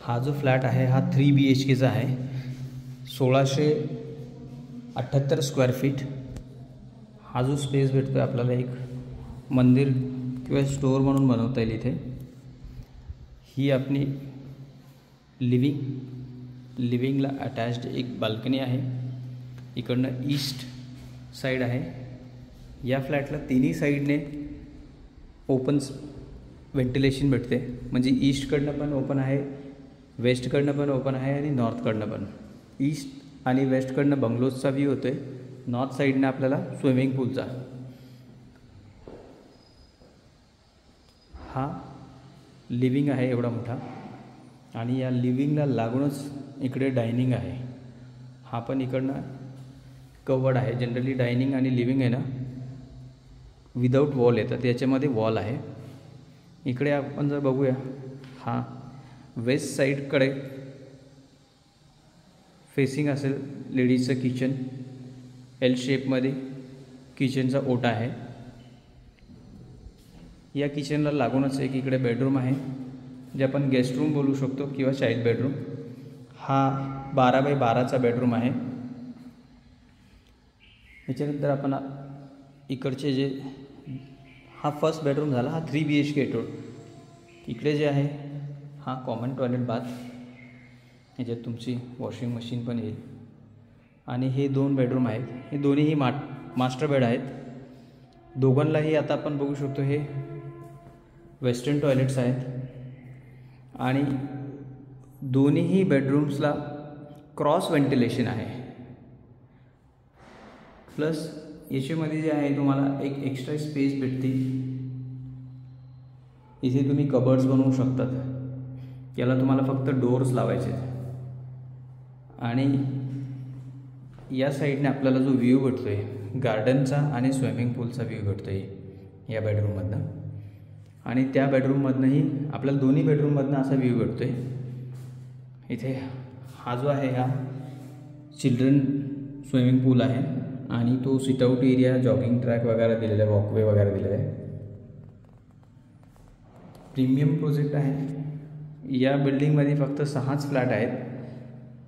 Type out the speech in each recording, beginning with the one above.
हा जो फ्लॅट आहे हा 3 BHKचा आहे, 1678 स्क्वेअर फीट. हा जो स्पेस भेटतो आहे आपल्याला एक मंदिर किंवा स्टोअर म्हणून बनवता येईल. इथे ही आपली लिव्हिंगला अटॅच्ड एक बाल्कनी आहे. इकडनं ईस्ट साईड आहे. या फ्लॅटला तिन्ही साईडने ओपन व्हेंटिलेशन भेटते, म्हणजे ईस्टकडनं पण ओपन आहे, वेस्टकडनं पण ओपन आहे आणि नॉर्थकडनं पण. ईस्ट आणि वेस्टकडनं बंगलोजचा व्ह्यू होतो आहे, नॉर्थ साईडनं आपल्याला स्विमिंग पूलचा. हा लिव्हिंग आहे एवढा मोठा, आणि या लिव्हिंगला लागूनच इकडे डायनिंग आहे. हा पण इकडनं कवर्ड आहे. जनरली डायनिंग आणि लिव्हिंग आहे ना विदाऊट वॉल येतात, याच्यामध्ये वॉल आहे. इकडे आपण जर बघूया, हा वेस्ट साईडकडे फेसिंग असेल लेडीजचं किचन. एल शेपमध्ये किचनचा ओटा आहे. या किचनला लागूनच एक इकडे बेडरूम आहे, जे आपण गेस्ट रूम बोलू शकतो किंवा चाइल्ड बेडरूम. हा 12x12चा बेडरूम आहे. याच्यानंतर आपण इकडचे जे हा फर्स्ट बेडरूम झाला, हा 3 BHK टोट. इकडे जे आहे हा कॉमन टॉयलेट बाथ, याच्यात तुमची वॉशिंग मशीन पण येईल. आणि हे 2 बेडरूम आहेत. हे दोन्हीही मास्टर बेड आहेत. दोघांनाही आता आपण बघू शकतो हे वेस्टर्न टॉयलेट्स आहेत. आणि दोन्हीही बेडरूम्सला क्रॉस व्हेंटिलेशन आहे. प्लस याच्यामध्ये जे आहे तुम्हाला एक एक्स्ट्रा स्पेस भेटते. इथे तुम्ही कबर्ड्स बनवू शकतात. याला तुम्हाला फक्त डोअर्स लावायचे. आणि या साईडने आपल्याला जो व्ह्यू भेटतो आहे गार्डनचा आणि स्विमिंग पूलचा व्ह्यू भेटतो आहे या बेडरूममधनं. आणि त्या बेडरूममधनंही आपल्याला दोन्ही बेडरूममधनं असा व्ह्यू भेटतो आहे. इथे हा जो आहे हा चिल्ड्रन स्विमिंग पूल आहे, आणि तो सिटआउट एरिया, जॉगिंग ट्रॅक वगैरे दिलेला आहे, वॉकवे वगैरे दिलेला आहे. प्रीमियम प्रोजेक्ट आहे. या बिल्डिंगमध्ये फक्त 6च फ्लॅट आहेत.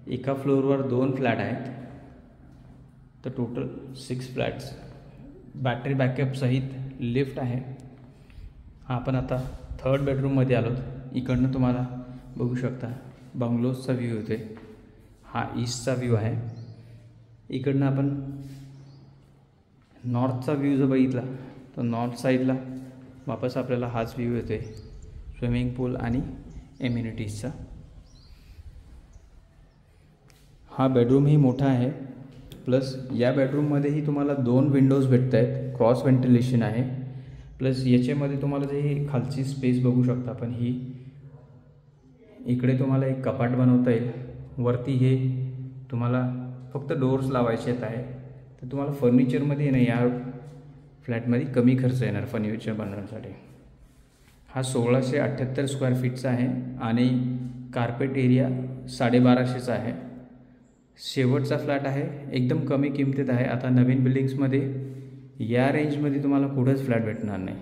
एका फ्लोअरवर 2 फ्लॅट आहेत, तर टोटल 6 फ्लॅट्स. बॅटरी बॅकअप सहित लिफ्ट आहे. आपण आता 3rd बेडरूममध्ये आलो. इकडनं तुम्हाला बघू शकता बंगलोजचा व्ह्यू होते. हा ईस्टचा व्ह्यू आहे. इकडनं आपण नॉर्थचा व्ह्यू जर बघितला तर नॉर्थ साईडला वापस आपल्याला हाच व्ह्यू येते, स्विमिंग पूल आणि एम्युनिटीजचा. हा बेडरूमही मोठा आहे. प्लस या बेडरूममध्येही तुम्हाला 2 विंडोज भेटत आहेत, क्रॉस व्हेंटिलेशन आहे. प्लस याच्यामध्ये तुम्हाला जे ही खालची स्पेस बघू शकता आपण, ही इकडे तुम्हाला एक कपाट बनवता येईल. वरती हे तुम्हाला फक्त डोअर्स लावायचे आहे. तर तुम्हाला फर्निचरमध्ये नाही, या फ्लॅटमध्ये कमी खर्च येणार फर्निचर बनवण्यासाठी. हा 1678 स्क्वेअर फीटचा आहे आणि कार्पेट एरिया 1250चा आहे. शेवटचा फ्लॅट आहे, एकदम कमी किमतीत आहे. आता नवीन बिल्डिंग्समध्ये या रेंजमध्ये तुम्हाला कुठंच फ्लॅट भेटणार नाही.